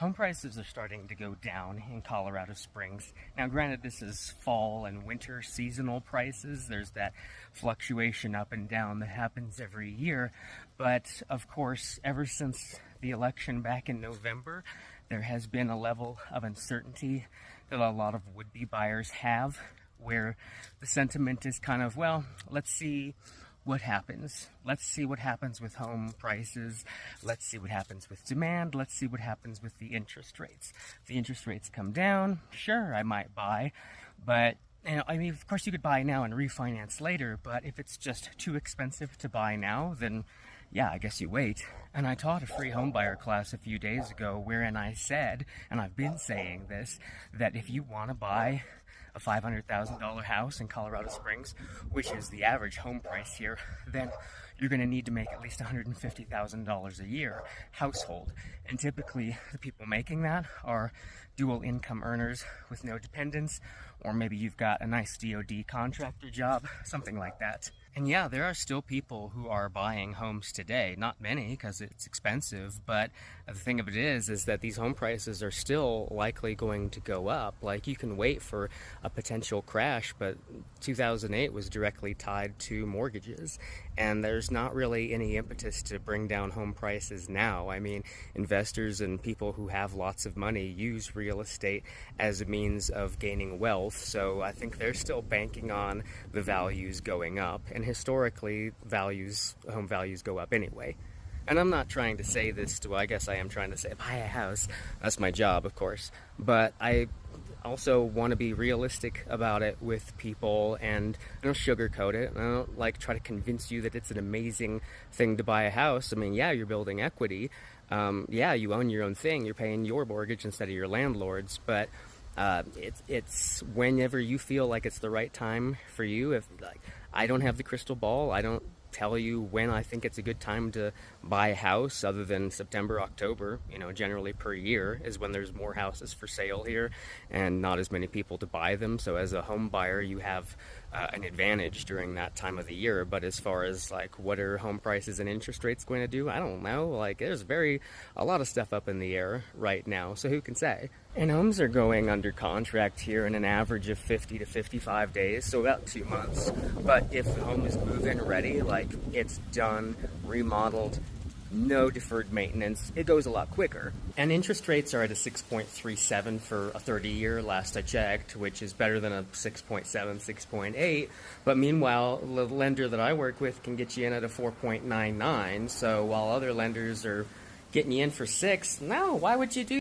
Home prices are starting to go down in Colorado Springs. Now, granted, this is fall and winter seasonal prices. There's that fluctuation up and down that happens every year. But, of course, ever since the election back in November, there has been a level of uncertainty that a lot of would-be buyers have, where the sentiment is kind of, well, let's see what happens. Let's see what happens with home prices. Let's see what happens with demand. Let's see what happens with the interest rates. If the interest rates come down, sure, I might buy. But, I mean, of course you could buy now and refinance later, but if it's just too expensive to buy now, then yeah, I guess you wait. And I taught a free homebuyer class a few days ago wherein I said, and I've been saying this, that if you want to buy a $500,000 house in Colorado Springs, which is the average home price here, then you're going to need to make at least $150,000 a year household. And typically the people making that are dual income earners with no dependents, or maybe you've got a nice DoD contractor job, something like that. And yeah, there are still people who are buying homes today. Not many, because it's expensive, but the thing of it is that these home prices are still likely going to go up. Like, you can wait for a potential crash, but 2008 was directly tied to mortgages, and there's not really any impetus to bring down home prices now. I mean, investors and people who have lots of money use real estate as a means of gaining wealth, so I think they're still banking on the values going up. And historically, home values go up anyway. And I'm not trying to say this I guess I am trying to say buy a house. That's my job, of course. But I also want to be realistic about it with people, and I don't sugarcoat it. I don't try to convince you that it's an amazing thing to buy a house. I mean, yeah, you're building equity. Yeah, you own your own thing. You're paying your mortgage instead of your landlord's. But it's whenever you feel like it's the right time for you. If I don't have the crystal ball, I don't tell you when I think it's a good time to buy a house, other than September, October, generally per year is when there's more houses for sale here and not as many people to buy them. So as a home buyer, you have an advantage during that time of the year. But as far as what are home prices and interest rates going to do, I don't know. There's a lot of stuff up in the air right now, so who can say? And homes are going under contract here in an average of 50 to 55 days, so about 2 months. But if the home is move-in ready, it's done, remodeled, no deferred maintenance, it goes a lot quicker. And interest rates are at a 6.37 for a 30-year last I checked, which is better than a 6.7, 6.8. But meanwhile, the lender that I work with can get you in at a 4.99. So while other lenders are getting you in for 6, no, why would you do